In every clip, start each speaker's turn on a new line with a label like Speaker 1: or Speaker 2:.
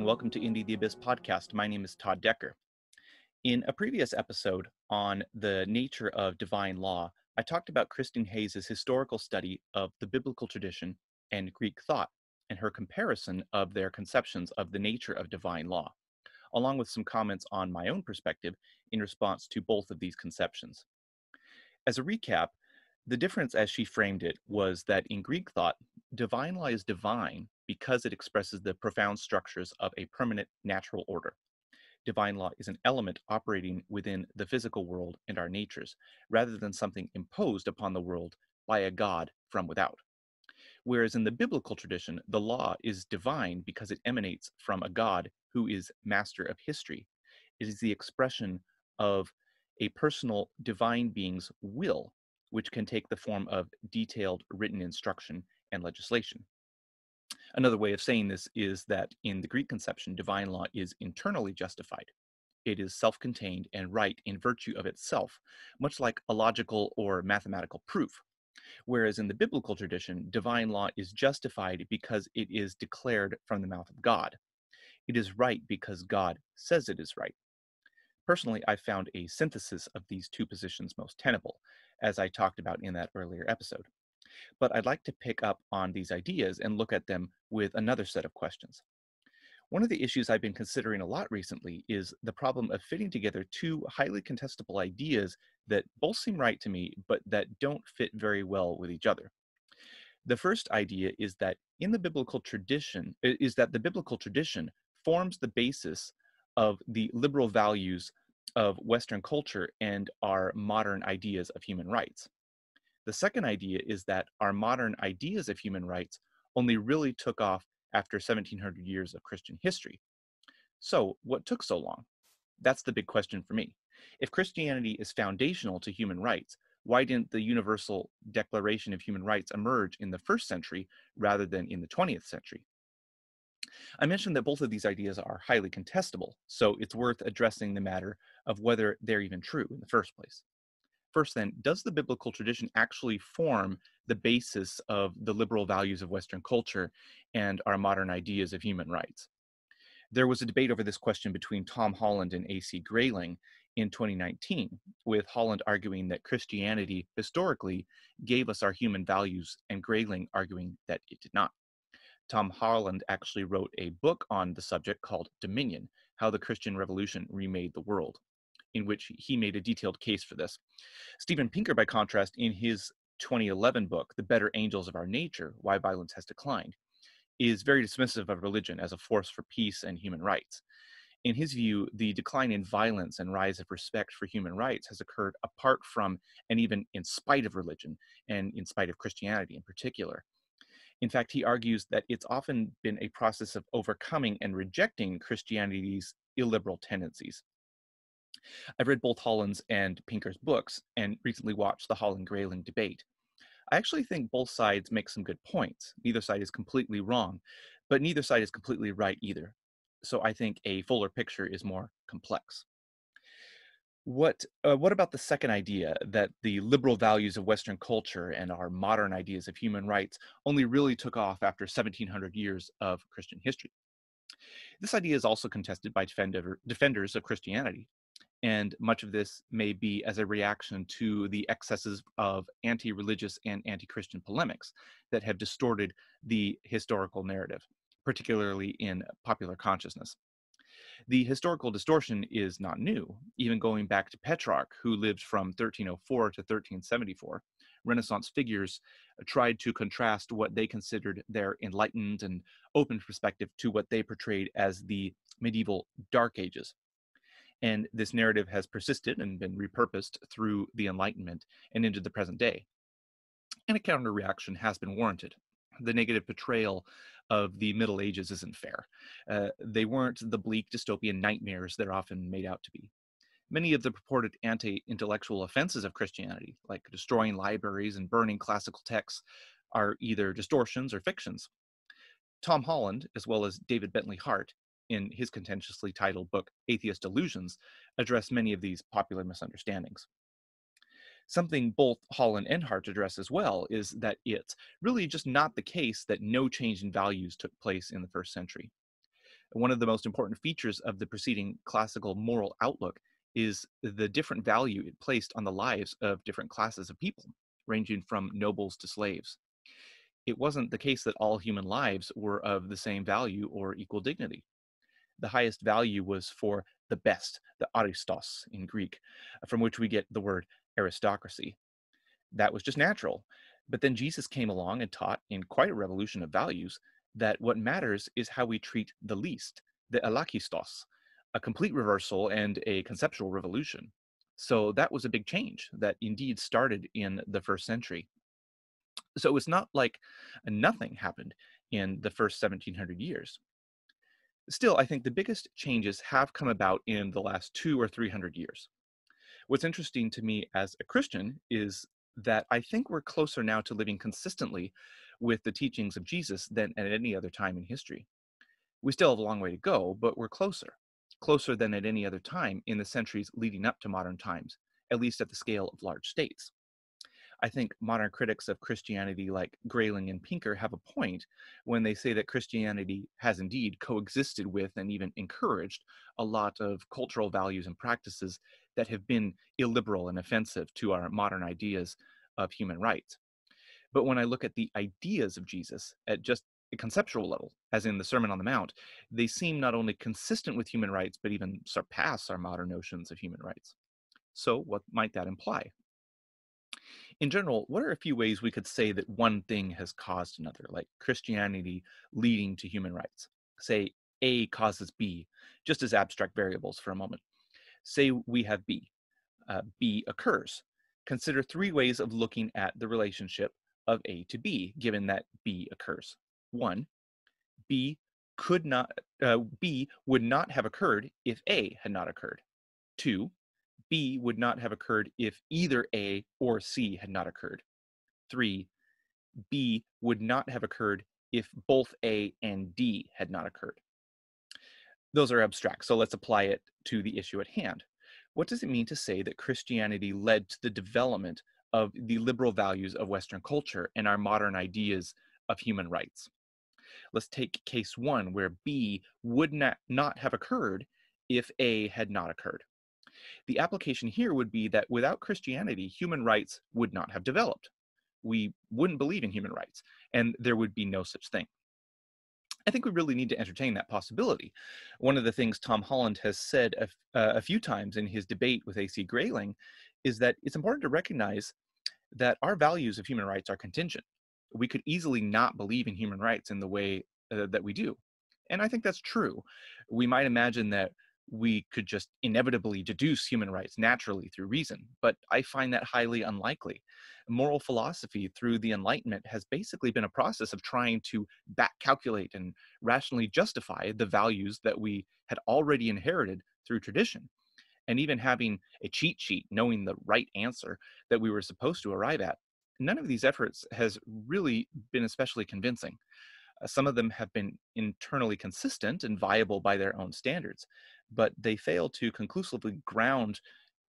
Speaker 1: and welcome to Indie the Abyss podcast. My name is Todd Decker. In a previous episode on the nature of divine law, I talked about Kristen Hayes' historical study of the biblical tradition and Greek thought, and her comparison of their conceptions of the nature of divine law, along with some comments on my own perspective in response to both of these conceptions. As a recap, the difference as she framed it was that in Greek thought, divine law is divine because it expresses the profound structures of a permanent natural order. Divine law is an element operating within the physical world and our natures, rather than something imposed upon the world by a god from without. Whereas in the biblical tradition, the law is divine because it emanates from a god who is master of history. It is the expression of a personal divine being's will, which can take the form of detailed written instruction and legislation. Another way of saying this is that in the Greek conception, divine law is internally justified. It is self-contained and right in virtue of itself, much like a logical or mathematical proof. Whereas in the biblical tradition, divine law is justified because it is declared from the mouth of God. It is right because God says it is right. Personally, I found a synthesis of these two positions most tenable, as I talked about in that earlier episode. But I'd like to pick up on these ideas and look at them with another set of questions. One of the issues I've been considering a lot recently is the problem of fitting together two highly contestable ideas that both seem right to me, but that don't fit very well with each other. The first idea is that the biblical tradition forms the basis of the liberal values of Western culture and our modern ideas of human rights. The second idea is that our modern ideas of human rights only really took off after 1700 years of Christian history. So, what took so long? That's the big question for me. If Christianity is foundational to human rights, why didn't the Universal Declaration of Human Rights emerge in the first century rather than in the 20th century? I mentioned that both of these ideas are highly contestable, so it's worth addressing the matter of whether they're even true in the first place. First, then, does the biblical tradition actually form the basis of the liberal values of Western culture and our modern ideas of human rights? There was a debate over this question between Tom Holland and A.C. Grayling in 2019, with Holland arguing that Christianity historically gave us our human values and Grayling arguing that it did not. Tom Holland actually wrote a book on the subject called Dominion: How the Christian Revolution Remade the World, in which he made a detailed case for this. Steven Pinker, by contrast, in his 2011 book, The Better Angels of Our Nature: Why Violence Has Declined, is very dismissive of religion as a force for peace and human rights. In his view, the decline in violence and rise of respect for human rights has occurred apart from and even in spite of religion, and in spite of Christianity in particular. In fact, he argues that it's often been a process of overcoming and rejecting Christianity's illiberal tendencies. I've read both Holland's and Pinker's books and recently watched the Holland-Grayling debate. I actually think both sides make some good points. Neither side is completely wrong, but neither side is completely right either. So I think a fuller picture is more complex. What about the second idea that the liberal values of Western culture and our modern ideas of human rights only really took off after 1700 years of Christian history? This idea is also contested by defenders of Christianity, and much of this may be as a reaction to the excesses of anti-religious and anti-Christian polemics that have distorted the historical narrative, particularly in popular consciousness. The historical distortion is not new, even going back to Petrarch, who lived from 1304 to 1374. Renaissance figures tried to contrast what they considered their enlightened and open perspective to what they portrayed as the medieval Dark Ages. And this narrative has persisted and been repurposed through the Enlightenment and into the present day. And a counter reaction has been warranted. The negative portrayal of the Middle Ages isn't fair. They weren't the bleak dystopian nightmares they're often made out to be. Many of the purported anti-intellectual offenses of Christianity, like destroying libraries and burning classical texts, are either distortions or fictions. Tom Holland, as well as David Bentley Hart, in his contentiously titled book, Atheist Delusions, address many of these popular misunderstandings. Something both Holland and Hart address as well is that it's really just not the case that no change in values took place in the first century. One of the most important features of the preceding classical moral outlook is the different value it placed on the lives of different classes of people, ranging from nobles to slaves. It wasn't the case that all human lives were of the same value or equal dignity. The highest value was for the best, the aristos in Greek, from which we get the word aristocracy. That was just natural. But then Jesus came along and taught, in quite a revolution of values, that what matters is how we treat the least, the elakistos, a complete reversal and a conceptual revolution. So that was a big change that indeed started in the first century. So it's not like nothing happened in the first 1700 years. Still, I think the biggest changes have come about in the last 200 or 300 years. What's interesting to me as a Christian is that I think we're closer now to living consistently with the teachings of Jesus than at any other time in history. We still have a long way to go, but we're closer than at any other time in the centuries leading up to modern times, at least at the scale of large states. I think modern critics of Christianity like Grayling and Pinker have a point when they say that Christianity has indeed coexisted with and even encouraged a lot of cultural values and practices that have been illiberal and offensive to our modern ideas of human rights. But when I look at the ideas of Jesus at just a conceptual level, as in the Sermon on the Mount, they seem not only consistent with human rights, but even surpass our modern notions of human rights. So, what might that imply? In general, what are a few ways we could say that one thing has caused another, like Christianity leading to human rights? Say A causes B, just as abstract variables for a moment. Say we have B. B occurs. Consider three ways of looking at the relationship of A to B, given that B occurs. One, B B would not have occurred if A had not occurred. Two, B would not have occurred if either A or C had not occurred. Three, B would not have occurred if both A and D had not occurred. Those are abstract, so let's apply it to the issue at hand. What does it mean to say that Christianity led to the development of the liberal values of Western culture and our modern ideas of human rights? Let's take case one, where B would not have occurred if A had not occurred. The application here would be that without Christianity, human rights would not have developed. We wouldn't believe in human rights, and there would be no such thing. I think we really need to entertain that possibility. One of the things Tom Holland has said a few times in his debate with A.C. Grayling is that it's important to recognize that our values of human rights are contingent. We could easily not believe in human rights in the way that we do. And I think that's true. We might imagine that we could just inevitably deduce human rights naturally through reason, but I find that highly unlikely. Moral philosophy through the Enlightenment has basically been a process of trying to back calculate and rationally justify the values that we had already inherited through tradition. And even having a cheat sheet, knowing the right answer that we were supposed to arrive at, none of these efforts has really been especially convincing. Some of them have been internally consistent and viable by their own standards, but they fail to conclusively ground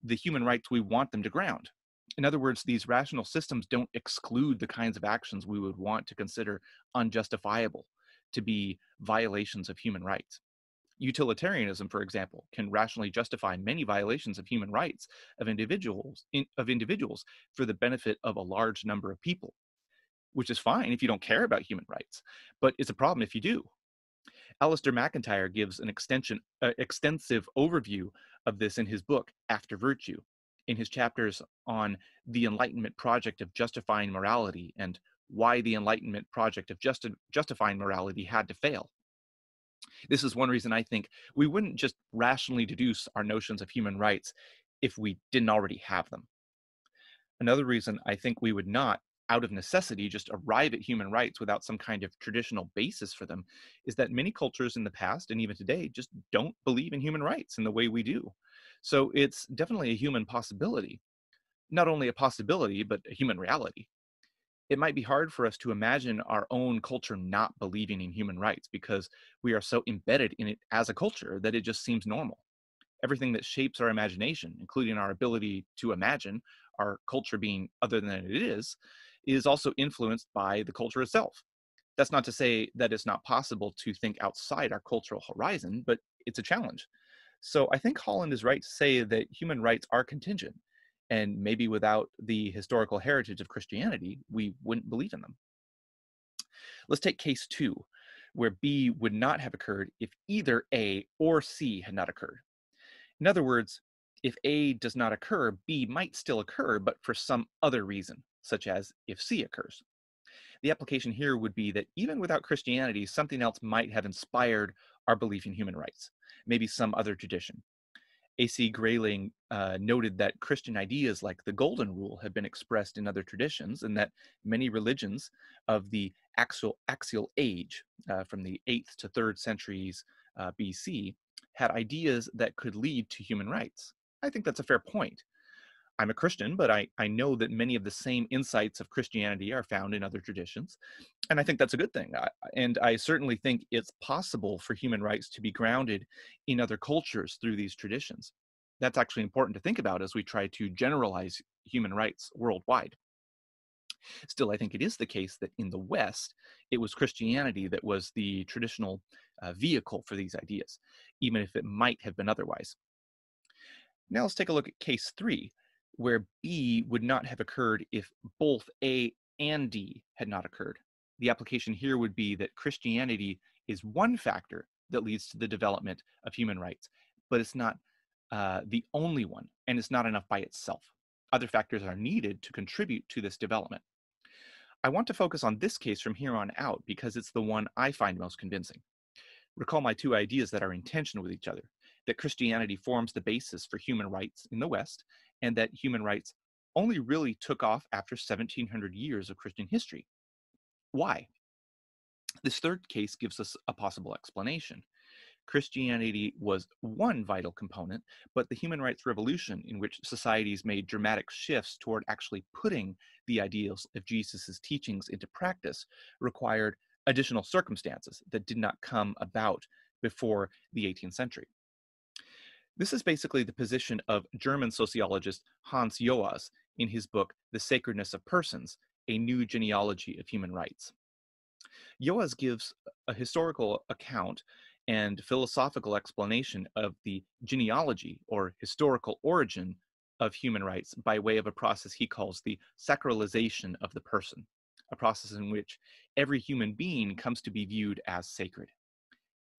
Speaker 1: the human rights we want them to ground. In other words, these rational systems don't exclude the kinds of actions we would want to consider unjustifiable to be violations of human rights. Utilitarianism, for example, can rationally justify many violations of human rights of individuals for the benefit of a large number of people, which is fine if you don't care about human rights, but it's a problem if you do. Alistair McIntyre gives an extensive overview of this in his book, After Virtue, in his chapters on the Enlightenment project of justifying morality and why the Enlightenment project of justifying morality had to fail. This is one reason I think we wouldn't just rationally deduce our notions of human rights if we didn't already have them. Another reason I think we would not, out of necessity, just arrive at human rights without some kind of traditional basis for them is that many cultures in the past and even today just don't believe in human rights in the way we do. So it's definitely a human possibility. Not only a possibility, but a human reality. It might be hard for us to imagine our own culture not believing in human rights because we are so embedded in it as a culture that it just seems normal. Everything that shapes our imagination, including our ability to imagine our culture being other than it is also influenced by the culture itself. That's not to say that it's not possible to think outside our cultural horizon, but it's a challenge. So I think Holland is right to say that human rights are contingent, and maybe without the historical heritage of Christianity, we wouldn't believe in them. Let's take case two, where B would not have occurred if either A or C had not occurred. In other words, if A does not occur, B might still occur, but for some other reason, such as if C occurs. The application here would be that even without Christianity, something else might have inspired our belief in human rights, maybe some other tradition. A.C. Grayling noted that Christian ideas like the Golden Rule have been expressed in other traditions, and that many religions of the axial age, from the 8th to 3rd centuries BC, had ideas that could lead to human rights. I think that's a fair point. I'm a Christian, but I know that many of the same insights of Christianity are found in other traditions. And I think that's a good thing. And I certainly think it's possible for human rights to be grounded in other cultures through these traditions. That's actually important to think about as we try to generalize human rights worldwide. Still, I think it is the case that in the West, it was Christianity that was the traditional vehicle for these ideas, even if it might have been otherwise. Now let's take a look at case three, where B would not have occurred if both A and D had not occurred. The application here would be that Christianity is one factor that leads to the development of human rights, but it's not the only one, and it's not enough by itself. Other factors are needed to contribute to this development. I want to focus on this case from here on out because it's the one I find most convincing. Recall my two ideas that are in tension with each other, that Christianity forms the basis for human rights in the West, and that human rights only really took off after 1700 years of Christian history. Why? This third case gives us a possible explanation. Christianity was one vital component, but the human rights revolution, in which societies made dramatic shifts toward actually putting the ideals of Jesus' teachings into practice, required additional circumstances that did not come about before the 18th century. This is basically the position of German sociologist Hans Joas in his book, The Sacredness of Persons, A New Genealogy of Human Rights. Joas gives a historical account and philosophical explanation of the genealogy or historical origin of human rights by way of a process he calls the sacralization of the person, a process in which every human being comes to be viewed as sacred.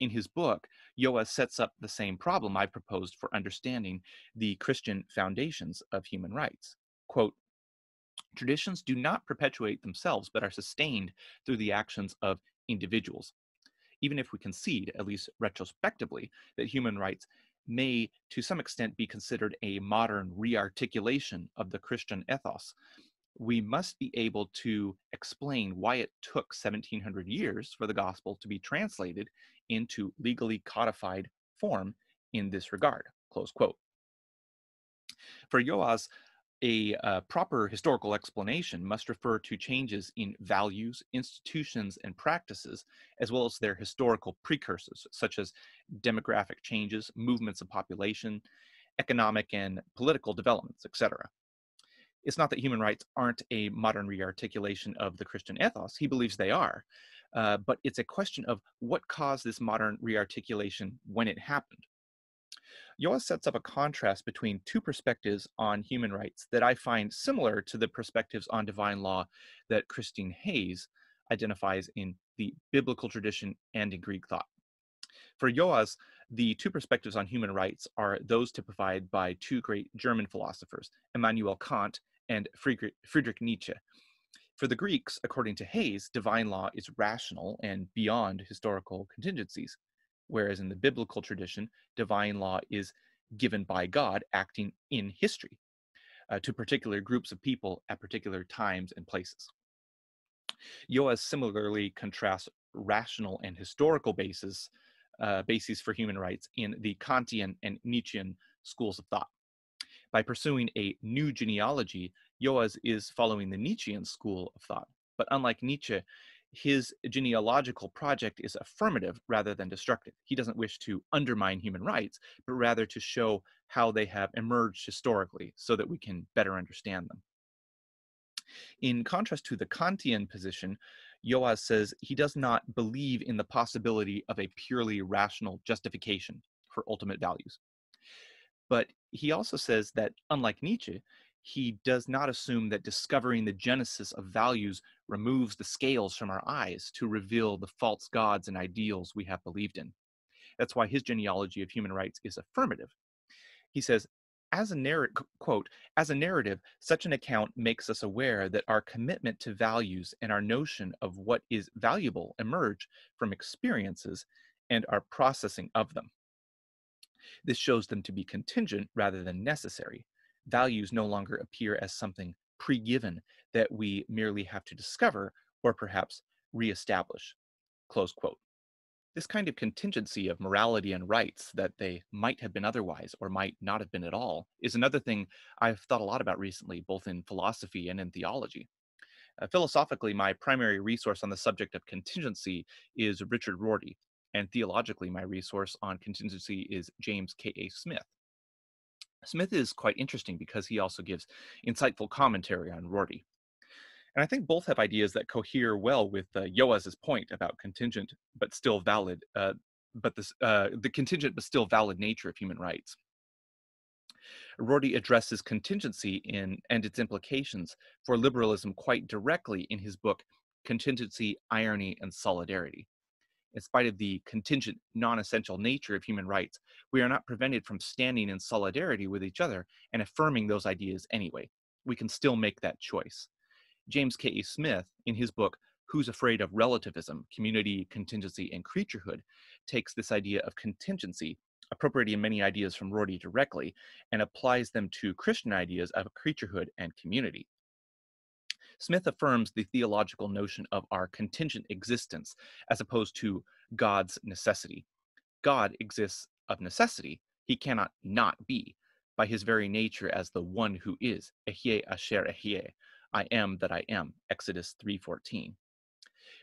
Speaker 1: In his book, Joas sets up the same problem I proposed for understanding the Christian foundations of human rights. Quote, traditions do not perpetuate themselves, but are sustained through the actions of individuals. Even if we concede, at least retrospectively, that human rights may to some extent be considered a modern rearticulation of the Christian ethos, we must be able to explain why it took 1700 years for the gospel to be translated into legally codified form in this regard. Close quote. For Joas, a proper historical explanation must refer to changes in values, institutions, and practices, as well as their historical precursors, such as demographic changes, movements of population, economic and political developments, etc. It's not that human rights aren't a modern rearticulation of the Christian ethos. He believes they are. But it's a question of what caused this modern rearticulation when it happened. Yoa sets up a contrast between two perspectives on human rights that I find similar to the perspectives on divine law that Christine Hayes identifies in the biblical tradition and in Greek thought. For Joas, the two perspectives on human rights are those typified by two great German philosophers, Immanuel Kant and Friedrich Nietzsche. For the Greeks, according to Hayes, divine law is rational and beyond historical contingencies, whereas in the biblical tradition, divine law is given by God acting in history to particular groups of people at particular times and places. Joas similarly contrasts rational and historical bases for human rights in the Kantian and Nietzschean schools of thought. By pursuing a new genealogy, Joas is following the Nietzschean school of thought. But unlike Nietzsche, his genealogical project is affirmative rather than destructive. He doesn't wish to undermine human rights, but rather to show how they have emerged historically so that we can better understand them. In contrast to the Kantian position, Yoas says he does not believe in the possibility of a purely rational justification for ultimate values. But he also says that, unlike Nietzsche, he does not assume that discovering the genesis of values removes the scales from our eyes to reveal the false gods and ideals we have believed in. That's why his genealogy of human rights is affirmative. He says, as a quote, as a narrative, such an account makes us aware that our commitment to values and our notion of what is valuable emerge from experiences and our processing of them. This shows them to be contingent rather than necessary. Values no longer appear as something pre-given that we merely have to discover or perhaps reestablish. Close quote. This kind of contingency of morality and rights that they might have been otherwise or might not have been at all is another thing I've thought a lot about recently, both in philosophy and in theology. Philosophically, my primary resource on the subject of contingency is Richard Rorty, and theologically, my resource on contingency is James K.A. Smith. Smith is quite interesting because he also gives insightful commentary on Rorty. And I think both have ideas that cohere well with Yoas's point about contingent but still valid, the contingent but still valid nature of human rights. Rorty addresses contingency and its implications for liberalism quite directly in his book Contingency, Irony, and Solidarity. In spite of the contingent, non-essential nature of human rights, we are not prevented from standing in solidarity with each other and affirming those ideas anyway. We can still make that choice. James K.A. Smith, in his book, Who's Afraid of Relativism, Community, Contingency, and Creaturehood, takes this idea of contingency, appropriating many ideas from Rorty directly, and applies them to Christian ideas of creaturehood and community. Smith affirms the theological notion of our contingent existence as opposed to God's necessity. God exists of necessity. He cannot not be, by his very nature as the one who is, Ehyeh asher ehyeh, I am that I am, Exodus 3:14.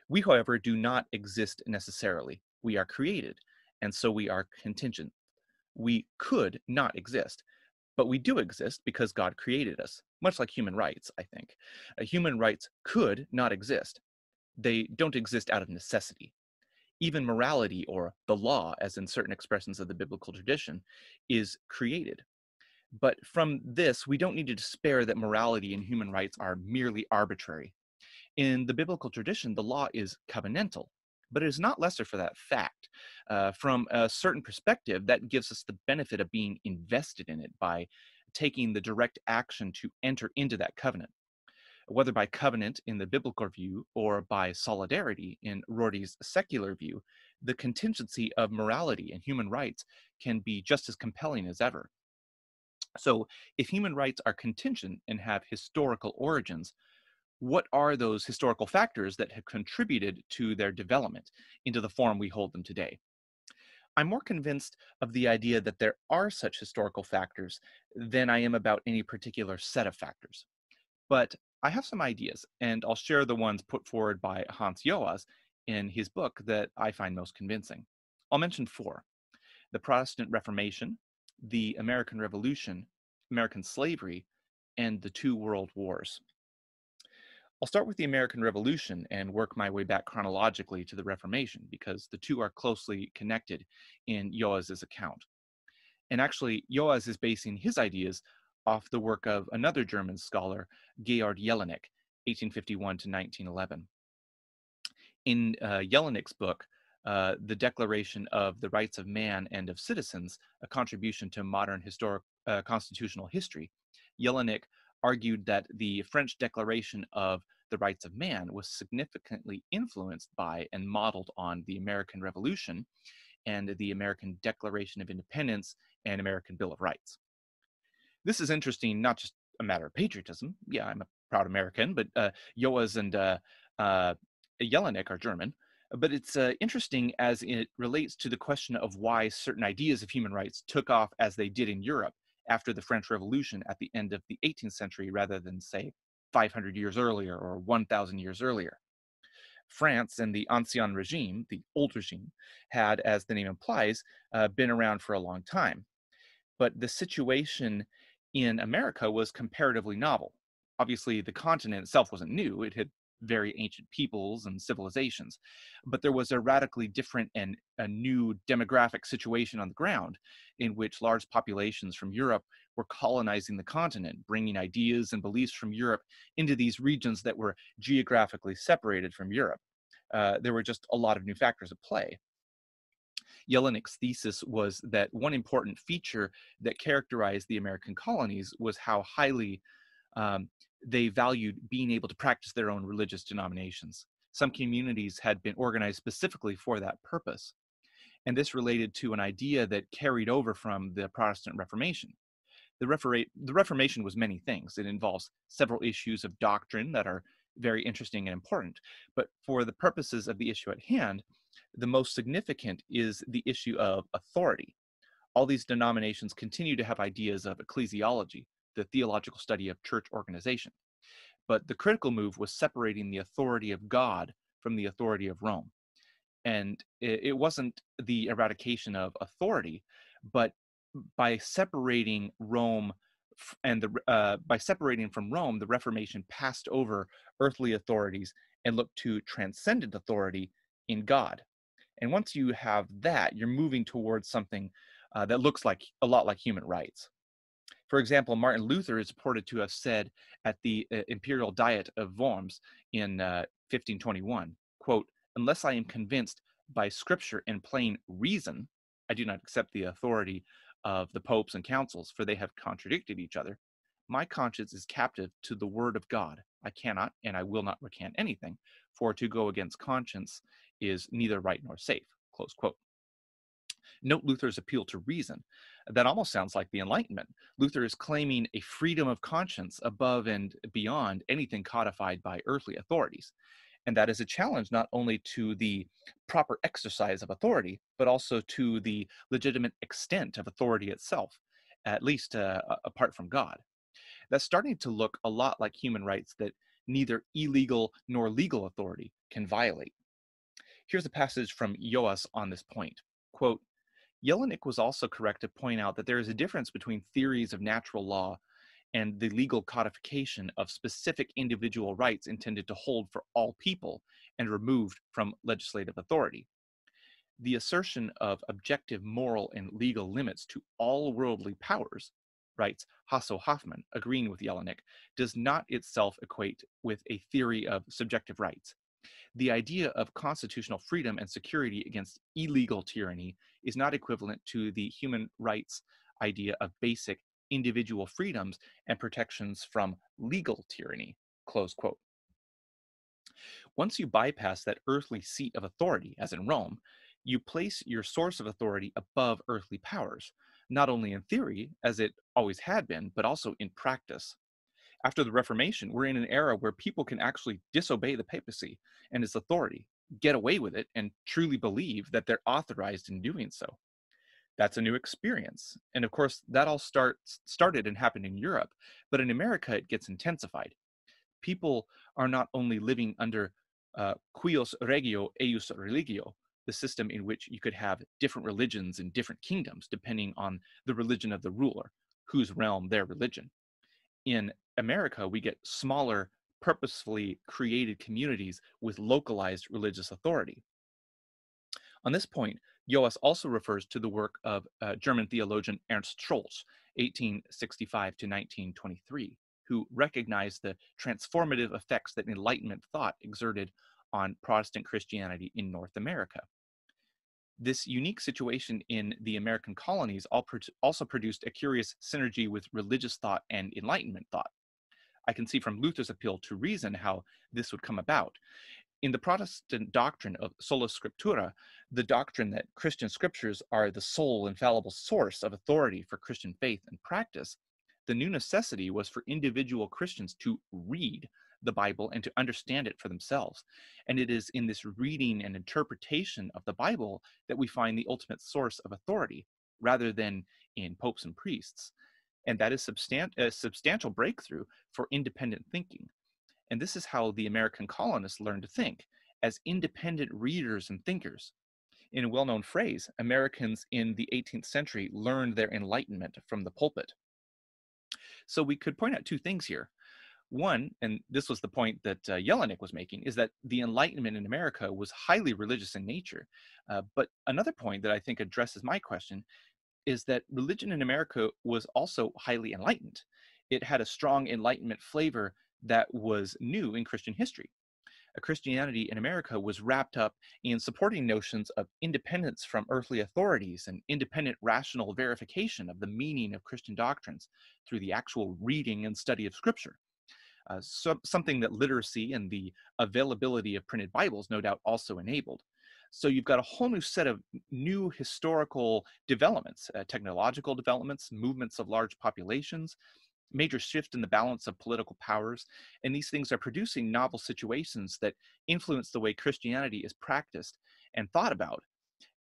Speaker 1: We, however, do not exist necessarily. We are created, and so we are contingent. We could not exist, but we do exist because God created us, much like human rights, I think. Human rights could not exist. They don't exist out of necessity. Even morality, or the law, as in certain expressions of the biblical tradition, is created. But from this, we don't need to despair that morality and human rights are merely arbitrary. In the biblical tradition, the law is covenantal, but it is not lesser for that fact. From a certain perspective, that gives us the benefit of being invested in it by taking the direct action to enter into that covenant. Whether by covenant in the biblical view or by solidarity in Rorty's secular view, the contingency of morality and human rights can be just as compelling as ever. So, if human rights are contingent and have historical origins, what are those historical factors that have contributed to their development into the form we hold them today? I'm more convinced of the idea that there are such historical factors than I am about any particular set of factors. But I have some ideas, and I'll share the ones put forward by Hans Joas in his book that I find most convincing. I'll mention four: the Protestant Reformation, the American Revolution, American slavery, and the two world wars. I'll start with the American Revolution and work my way back chronologically to the Reformation because the two are closely connected in Joas's account. And actually, Joas is basing his ideas off the work of another German scholar, Georg Jelinek, 1851 to 1911. In Jelinek's book, The Declaration of the Rights of Man and of Citizens, a contribution to modern historic constitutional history, Jelinek argued that the French Declaration of the Rights of Man was significantly influenced by and modeled on the American Revolution and the American Declaration of Independence and American Bill of Rights. This is interesting, not just a matter of patriotism. Yeah, I'm a proud American, but Joas and Jelinek are German. But it's interesting as it relates to the question of why certain ideas of human rights took off as they did in Europe after the French Revolution at the end of the 18th century rather than, say, 500 years earlier or 1,000 years earlier. France and the Ancien regime, the old regime, had, as the name implies, been around for a long time. But the situation in America was comparatively novel. Obviously, the continent itself wasn't new. It had very ancient peoples and civilizations. But there was a radically different and a new demographic situation on the ground in which large populations from Europe were colonizing the continent, bringing ideas and beliefs from Europe into these regions that were geographically separated from Europe. There were just a lot of new factors at play. Jelinek's thesis was that one important feature that characterized the American colonies was how highly um, they valued being able to practice their own religious denominations. Some communities had been organized specifically for that purpose, and this related to an idea that carried over from the Protestant Reformation. The Reformation was many things. It involves several issues of doctrine that are very interesting and important. But for the purposes of the issue at hand, the most significant is the issue of authority. All these denominations continue to have ideas of ecclesiology, the theological study of church organization. But the critical move was separating the authority of God from the authority of Rome. And it wasn't the eradication of authority, but by separating Rome by separating from Rome, the Reformation passed over earthly authorities and looked to transcendent authority in God. And once you have that, you're moving towards something that looks like a lot like human rights. For example, Martin Luther is reported to have said at the Imperial Diet of Worms in 1521, quote, "Unless I am convinced by scripture and plain reason, I do not accept the authority of the popes and councils, for they have contradicted each other. My conscience is captive to the word of God. I cannot and I will not recant anything, for to go against conscience is neither right nor safe." Close quote. Note Luther's appeal to reason. That almost sounds like the Enlightenment. Luther is claiming a freedom of conscience above and beyond anything codified by earthly authorities. And that is a challenge not only to the proper exercise of authority, but also to the legitimate extent of authority itself, at least apart from God. That's starting to look a lot like human rights that neither illegal nor legal authority can violate. Here's a passage from Joas on this point. Quote, Jelinek was also correct to point out that there is a difference between theories of natural law and the legal codification of specific individual rights intended to hold for all people and removed from legislative authority. The assertion of objective moral and legal limits to all worldly powers, writes Hasso Hoffman, agreeing with Jelinek, does not itself equate with a theory of subjective rights. The idea of constitutional freedom and security against illegal tyranny is not equivalent to the human rights idea of basic individual freedoms and protections from legal tyranny, close quote. Once you bypass that earthly seat of authority, as in Rome, you place your source of authority above earthly powers, not only in theory, as it always had been, but also in practice. After the Reformation, we're in an era where people can actually disobey the papacy and its authority, get away with it, and truly believe that they're authorized in doing so. That's a new experience. And of course, that all started and happened in Europe, but in America, it gets intensified. People are not only living under cuius regio eius religio, the system in which you could have different religions in different kingdoms, depending on the religion of the ruler, whose realm their religion. In America, we get smaller, purposefully created communities with localized religious authority. On this point, Joas also refers to the work of German theologian Ernst Scholz, 1865 to 1923, who recognized the transformative effects that Enlightenment thought exerted on Protestant Christianity in North America. This unique situation in the American colonies also produced a curious synergy with religious thought and Enlightenment thought. I can see from Luther's appeal to reason how this would come about. In the Protestant doctrine of sola scriptura, the doctrine that Christian scriptures are the sole infallible source of authority for Christian faith and practice, the new necessity was for individual Christians to read the Bible and to understand it for themselves. And it is in this reading and interpretation of the Bible that we find the ultimate source of authority, rather than in popes and priests. And that is a substantial breakthrough for independent thinking. And this is how the American colonists learned to think, as independent readers and thinkers. In a well-known phrase, Americans in the 18th century learned their enlightenment from the pulpit. So we could point out two things here. One, and this was the point that Jelinek was making, is that the Enlightenment in America was highly religious in nature. But another point that I think addresses my question is that religion in America was also highly enlightened. It had a strong Enlightenment flavor that was new in Christian history. Christianity in America was wrapped up in supporting notions of independence from earthly authorities and independent rational verification of the meaning of Christian doctrines through the actual reading and study of Scripture. Something that literacy and the availability of printed Bibles no doubt also enabled. So you've got a whole new set of new historical developments, technological developments, movements of large populations, major shift in the balance of political powers, and these things are producing novel situations that influence the way Christianity is practiced and thought about.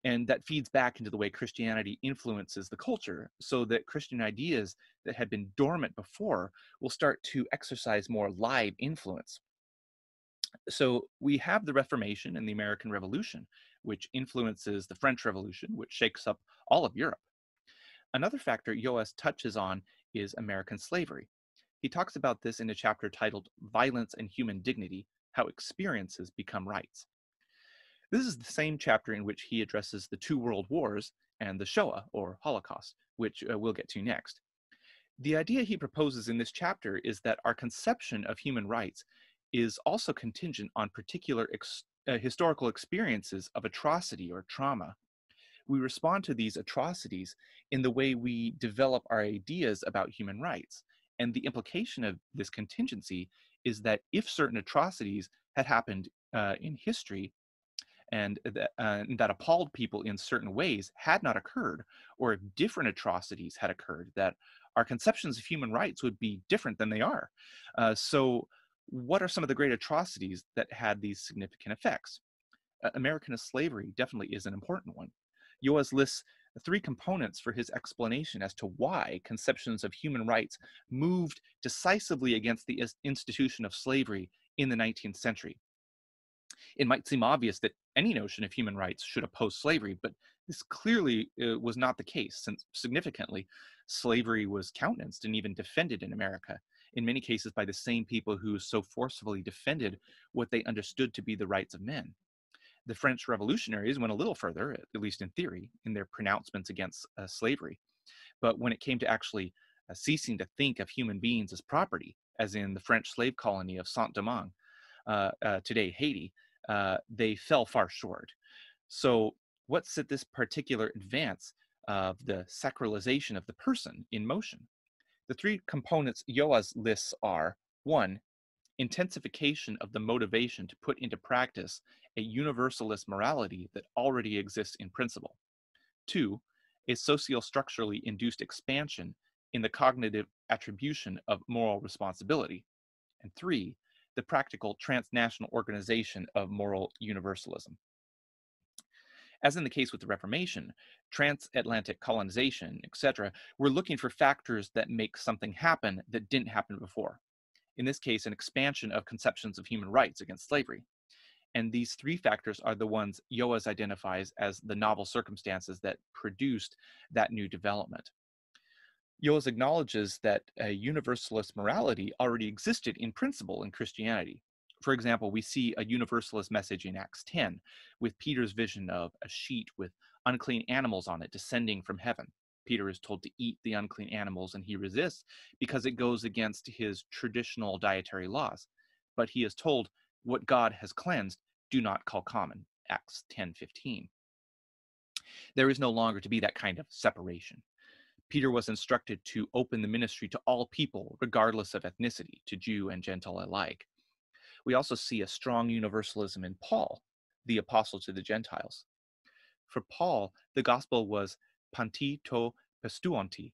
Speaker 1: And that feeds back into the way Christianity influences the culture, so that Christian ideas that had been dormant before will start to exercise more live influence. So we have the Reformation and the American Revolution, which influences the French Revolution, which shakes up all of Europe. Another factor Yoas touches on is American slavery. He talks about this in a chapter titled Violence and Human Dignity: How Experiences Become Rights. This is the same chapter in which he addresses the two world wars and the Shoah, or Holocaust, which we'll get to next. The idea he proposes in this chapter is that our conception of human rights is also contingent on particular historical experiences of atrocity or trauma. We respond to these atrocities in the way we develop our ideas about human rights. And the implication of this contingency is that if certain atrocities had happened in history, and that appalled people in certain ways had not occurred, or if different atrocities had occurred, that our conceptions of human rights would be different than they are. So what are some of the great atrocities that had these significant effects? American slavery definitely is an important one. Yoas lists three components for his explanation as to why conceptions of human rights moved decisively against the institution of slavery in the 19th century. It might seem obvious that any notion of human rights should oppose slavery, but this clearly was not the case, since significantly, slavery was countenanced and even defended in America, in many cases by the same people who so forcefully defended what they understood to be the rights of men. The French revolutionaries went a little further, at least in theory, in their pronouncements against slavery. But when it came to actually ceasing to think of human beings as property, as in the French slave colony of Saint-Domingue, today Haiti, they fell far short. So what set this particular advance of the sacralization of the person in motion? The three components Yoas lists are: one, intensification of the motivation to put into practice a universalist morality that already exists in principle; two, a socio-structurally induced expansion in the cognitive attribution of moral responsibility; and three, the practical transnational organization of moral universalism. As in the case with the Reformation, transatlantic colonization, etc., we're looking for factors that make something happen that didn't happen before. In this case, an expansion of conceptions of human rights against slavery. And these three factors are the ones Yoas identifies as the novel circumstances that produced that new development. Yoas acknowledges that a universalist morality already existed in principle in Christianity. For example, we see a universalist message in Acts 10 with Peter's vision of a sheet with unclean animals on it descending from heaven. Peter is told to eat the unclean animals, and he resists because it goes against his traditional dietary laws. But he is told, what God has cleansed, do not call common. Acts 10:15. There is no longer to be that kind of separation. Peter was instructed to open the ministry to all people, regardless of ethnicity, to Jew and Gentile alike. We also see a strong universalism in Paul, the apostle to the Gentiles. For Paul, the gospel was panti to pisteuonti,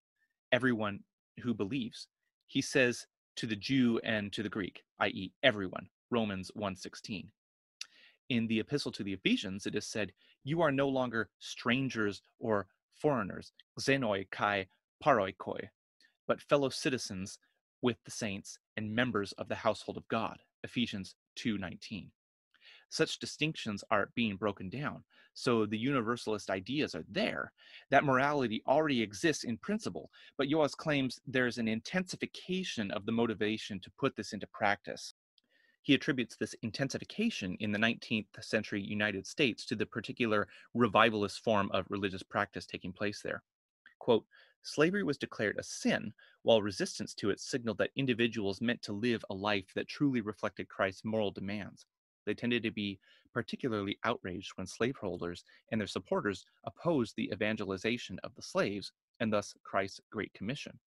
Speaker 1: everyone who believes. He says to the Jew and to the Greek, i.e., everyone, Romans 1:16. In the epistle to the Ephesians, it is said, you are no longer strangers or foreigners, xenoi kai paroikoi, but fellow citizens with the saints and members of the household of God, Ephesians 2:19. Such distinctions are being broken down. So the universalist ideas are there, that morality already exists in principle, but Yoas claims there's an intensification of the motivation to put this into practice. He attributes this intensification in the 19th century United States to the particular revivalist form of religious practice taking place there. Quote, slavery was declared a sin, while resistance to it signaled that individuals meant to live a life that truly reflected Christ's moral demands. They tended to be particularly outraged when slaveholders and their supporters opposed the evangelization of the slaves and thus Christ's Great Commission.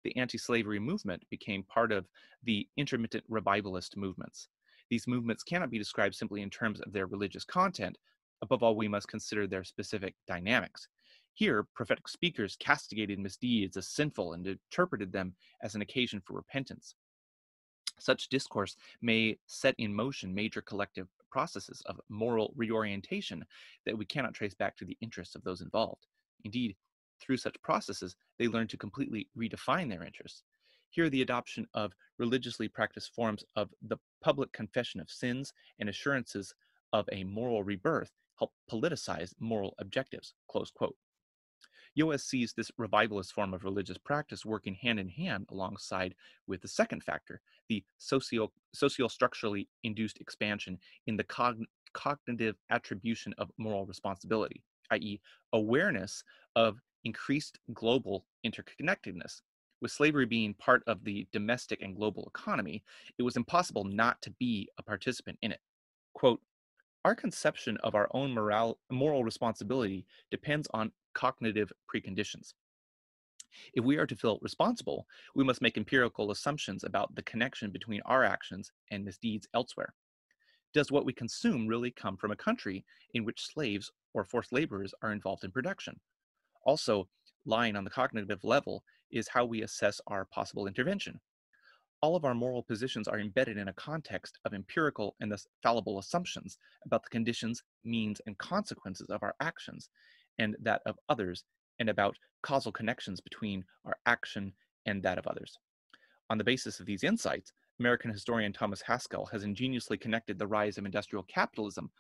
Speaker 1: The anti slavery movement became part of the intermittent revivalist movements. These movements cannot be described simply in terms of their religious content. Above all, we must consider their specific dynamics. Here, prophetic speakers castigated misdeeds as sinful and interpreted them as an occasion for repentance. Such discourse may set in motion major collective processes of moral reorientation that we cannot trace back to the interests of those involved. Indeed, through such processes, they learn to completely redefine their interests. Here, the adoption of religiously practiced forms of the public confession of sins and assurances of a moral rebirth help politicize moral objectives. Close quote. Yoas sees this revivalist form of religious practice working hand in hand alongside with the second factor, the socio-structurally induced expansion in the cognitive attribution of moral responsibility, i.e., awareness of increased global interconnectedness. With slavery being part of the domestic and global economy, it was impossible not to be a participant in it. Quote, our conception of our own moral responsibility depends on cognitive preconditions. If we are to feel responsible, we must make empirical assumptions about the connection between our actions and misdeeds elsewhere. Does what we consume really come from a country in which slaves or forced laborers are involved in production? Also, lying on the cognitive level is how we assess our possible intervention. All of our moral positions are embedded in a context of empirical and thus fallible assumptions about the conditions, means, and consequences of our actions and that of others, and about causal connections between our action and that of others. On the basis of these insights, American historian Thomas Haskell has ingeniously connected the rise of industrial capitalism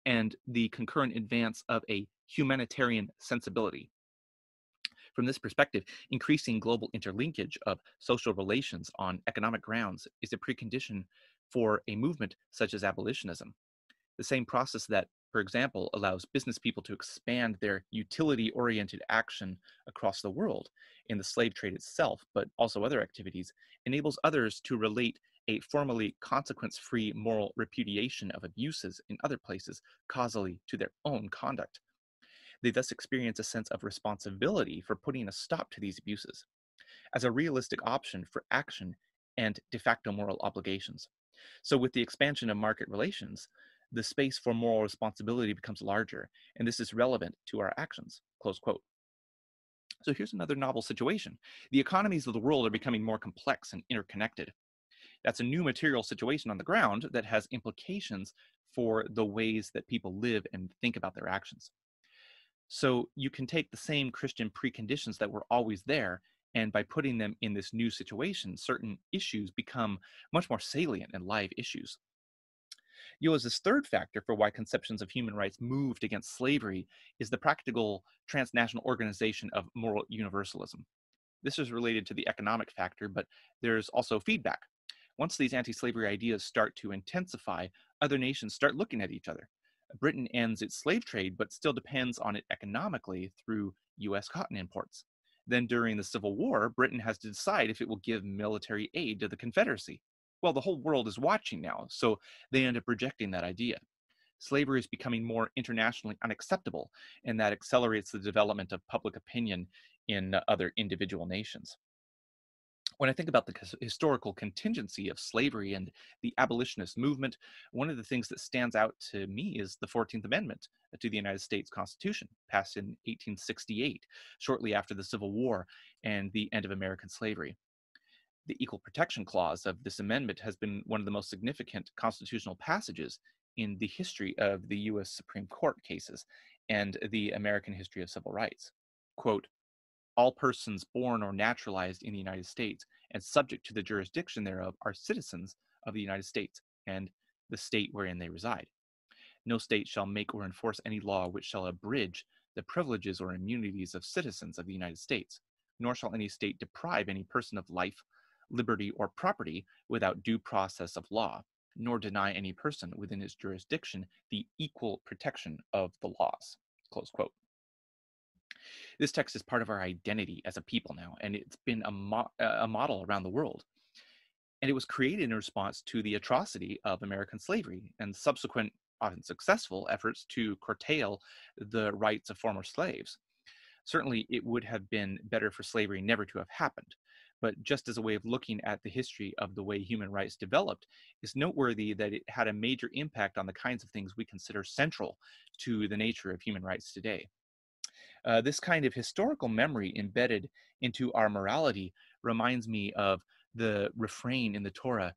Speaker 1: and the concurrent advance of a humanitarian sensibility. From this perspective, increasing global interlinkage of social relations on economic grounds is a precondition for a movement such as abolitionism. The same process that, for example, allows business people to expand their utility oriented action across the world in the slave trade itself, but also other activities, enables others to relate a formally consequence free moral repudiation of abuses in other places causally to their own conduct. They thus experience a sense of responsibility for putting a stop to these abuses as a realistic option for action and de facto moral obligations. So, with the expansion of market relations, the space for moral responsibility becomes larger, and this is relevant to our actions. Close quote. So, here's another novel situation. The economies of the world are becoming more complex and interconnected. That's a new material situation on the ground that has implications for the ways that people live and think about their actions. So you can take the same Christian preconditions that were always there, and by putting them in this new situation, certain issues become much more salient and live issues. Yoas's third factor for why conceptions of human rights moved against slavery is the practical transnational organization of moral universalism. This is related to the economic factor, but there's also feedback. Once these anti slavery ideas start to intensify, other nations start looking at each other. Britain ends its slave trade, but still depends on it economically through US cotton imports. Then, during the Civil War, Britain has to decide if it will give military aid to the Confederacy. Well, the whole world is watching now, so they end up rejecting that idea. Slavery is becoming more internationally unacceptable, and that accelerates the development of public opinion in other individual nations. When I think about the historical contingency of slavery and the abolitionist movement, one of the things that stands out to me is the 14th Amendment to the United States Constitution, passed in 1868, shortly after the Civil War and the end of American slavery. The Equal Protection Clause of this amendment has been one of the most significant constitutional passages in the history of the U.S. Supreme Court cases and the American history of civil rights. Quote, all persons born or naturalized in the United States and subject to the jurisdiction thereof are citizens of the United States and the state wherein they reside. No state shall make or enforce any law which shall abridge the privileges or immunities of citizens of the United States, nor shall any state deprive any person of life, liberty, or property without due process of law, nor deny any person within its jurisdiction the equal protection of the laws. Close quote. This text is part of our identity as a people now, and it's been a model around the world. And it was created in response to the atrocity of American slavery and subsequent, often successful, efforts to curtail the rights of former slaves. Certainly, it would have been better for slavery never to have happened. But just as a way of looking at the history of the way human rights developed, it's noteworthy that it had a major impact on the kinds of things we consider central to the nature of human rights today. This kind of historical memory embedded into our morality reminds me of the refrain in the Torah,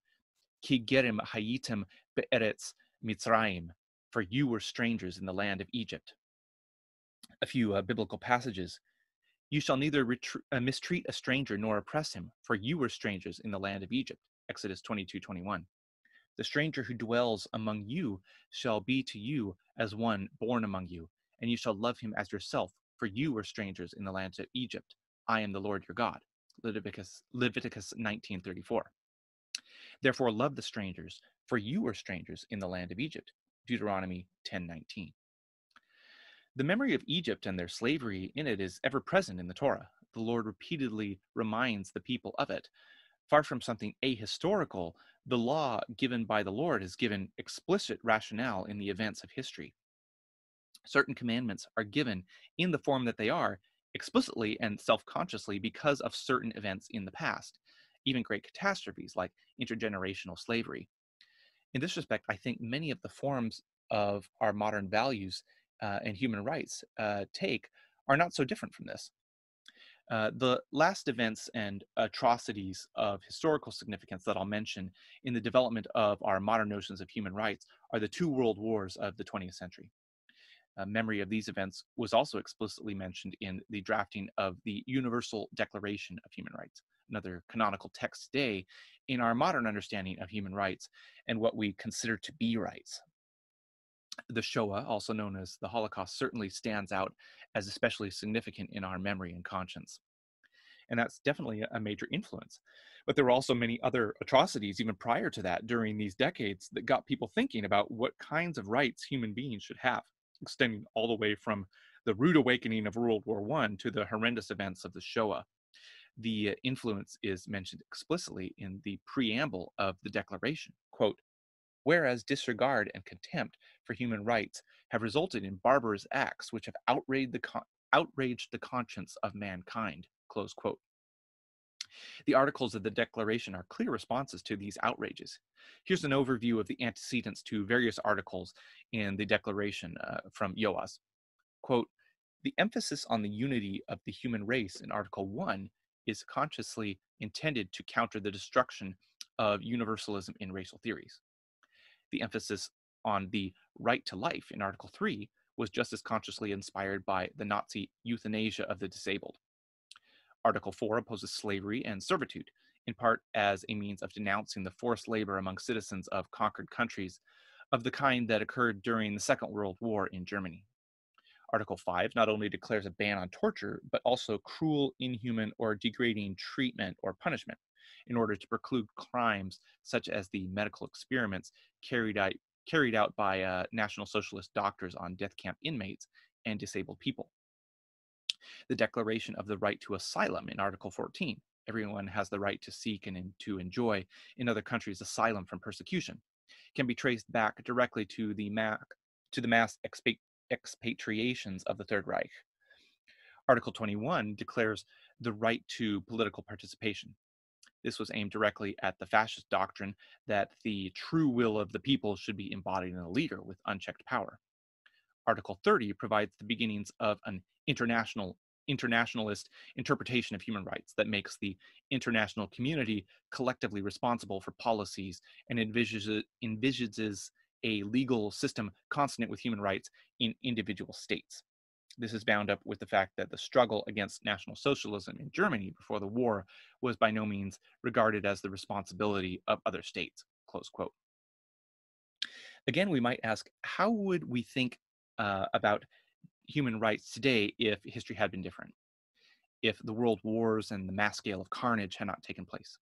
Speaker 1: Ki gerim hayitim be'eretz Mitzrayim, for you were strangers in the land of Egypt. A few biblical passages. You shall neither mistreat a stranger nor oppress him, for you were strangers in the land of Egypt. Exodus 22:21. The stranger who dwells among you shall be to you as one born among you, and you shall love him as yourself, for you were strangers in the land of Egypt. I am the Lord your God. Leviticus 19:34. Therefore love the strangers, for you were strangers in the land of Egypt. Deuteronomy 10:19. The memory of Egypt and their slavery in it is ever present in the Torah. The Lord repeatedly reminds the people of it. Far from something ahistorical, the law given by the Lord is given explicit rationale in the events of history. Certain commandments are given in the form that they are, explicitly and self-consciously because of certain events in the past, even great catastrophes like intergenerational slavery. In this respect, I think many of the forms of our modern values and human rights take are not so different from this. The last events and atrocities of historical significance that I'll mention in the development of our modern notions of human rights are the two world wars of the 20th century. Memory of these events was also explicitly mentioned in the drafting of the Universal Declaration of Human Rights, another canonical text today in our modern understanding of human rights and what we consider to be rights. The Shoah, also known as the Holocaust, certainly stands out as especially significant in our memory and conscience. And that's definitely a major influence. But there were also many other atrocities even prior to that during these decades that got people thinking about what kinds of rights human beings should have, extending all the way from the rude awakening of World War I to the horrendous events of the Shoah. The influence is mentioned explicitly in the preamble of the Declaration. Quote, whereas disregard and contempt for human rights have resulted in barbarous acts which have outraged the conscience of mankind, close quote. The articles of the Declaration are clear responses to these outrages. Here's an overview of the antecedents to various articles in the Declaration from Yoas. Quote, the emphasis on the unity of the human race in Article 1 is consciously intended to counter the destruction of universalism in racial theories. The emphasis on the right to life in Article 3 was just as consciously inspired by the Nazi euthanasia of the disabled. Article 4 opposes slavery and servitude, in part as a means of denouncing the forced labor among citizens of conquered countries of the kind that occurred during the Second World War in Germany. Article 5 not only declares a ban on torture, but also cruel, inhuman, or degrading treatment or punishment in order to preclude crimes such as the medical experiments carried out by National Socialist doctors on death camp inmates and disabled people. The Declaration of the Right to Asylum in Article 14. Everyone has the right to seek and to enjoy in other countries asylum from persecution, can be traced back directly to the mass expatriations of the Third Reich. Article 21 declares the right to political participation. This was aimed directly at the fascist doctrine that the true will of the people should be embodied in a leader with unchecked power. Article 30 provides the beginnings of an internationalist interpretation of human rights that makes the international community collectively responsible for policies and envisages a legal system consonant with human rights in individual states. This is bound up with the fact that the struggle against National Socialism in Germany before the war was by no means regarded as the responsibility of other states, close quote. Again, we might ask, how would we think about human rights today if history had been different? If the world wars and the mass scale of carnage had not taken place?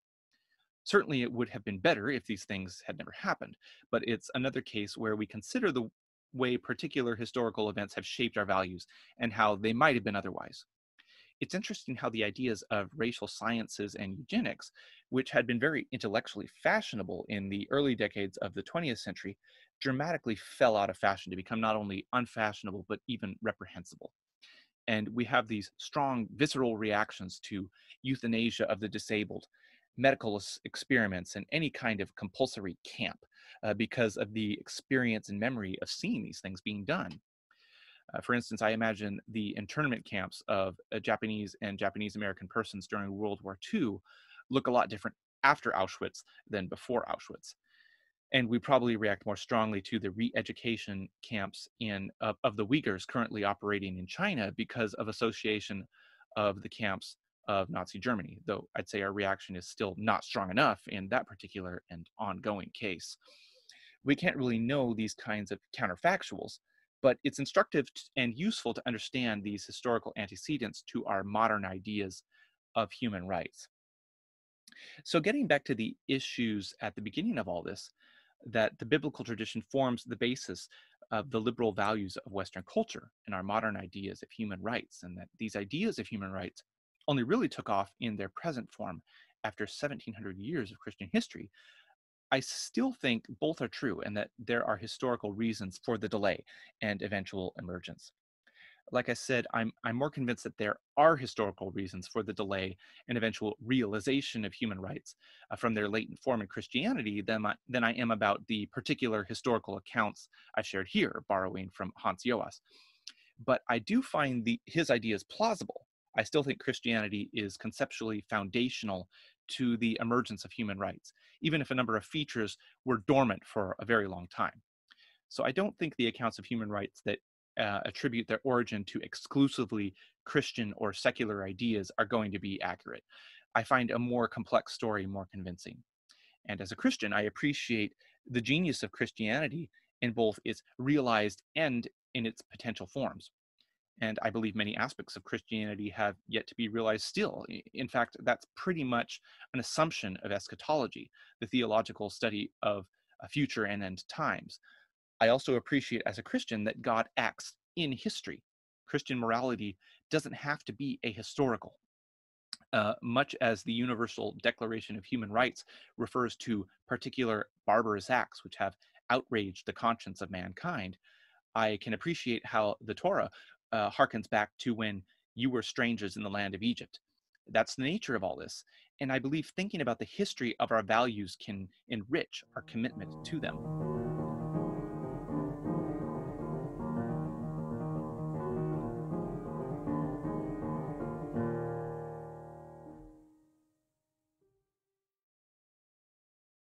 Speaker 1: Certainly, it would have been better if these things had never happened, but it's another case where we consider the way particular historical events have shaped our values and how they might have been otherwise. It's interesting how the ideas of racial sciences and eugenics, which had been very intellectually fashionable in the early decades of the 20th century, dramatically fell out of fashion to become not only unfashionable, but even reprehensible. And we have these strong visceral reactions to euthanasia of the disabled, medical experiments, and any kind of compulsory camp because of the experience and memory of seeing these things being done. For instance, I imagine the internment camps of Japanese and Japanese American persons during World War II look a lot different after Auschwitz than before Auschwitz. And we probably react more strongly to the re-education camps of the Uyghurs currently operating in China because of association of the camps of Nazi Germany, though I'd say our reaction is still not strong enough in that particular and ongoing case. We can't really know these kinds of counterfactuals, but it's instructive and useful to understand these historical antecedents to our modern ideas of human rights. So, getting back to the issues at the beginning of all this, that the biblical tradition forms the basis of the liberal values of Western culture and our modern ideas of human rights, and that these ideas of human rights only really took off in their present form after 1700 years of Christian history. I still think both are true and that there are historical reasons for the delay and eventual emergence. Like I said, I'm more convinced that there are historical reasons for the delay and eventual realization of human rights from their latent form in Christianity than I am about the particular historical accounts I shared here, borrowing from Hans Joas. But I do find his ideas plausible. I still think Christianity is conceptually foundational to the emergence of human rights, even if a number of features were dormant for a very long time. So I don't think the accounts of human rights that attribute their origin to exclusively Christian or secular ideas are going to be accurate. I find a more complex story more convincing. And as a Christian, I appreciate the genius of Christianity in both its realized and in its potential forms. And I believe many aspects of Christianity have yet to be realized still. In fact, that's pretty much an assumption of eschatology, the theological study of future and end times. I also appreciate as a Christian that God acts in history. Christian morality doesn't have to be ahistorical. Much as the Universal Declaration of Human Rights refers to particular barbarous acts which have outraged the conscience of mankind, I can appreciate how the Torah harkens back to when you were strangers in the land of Egypt. That's the nature of all this. And I believe thinking about the history of our values can enrich our commitment to them.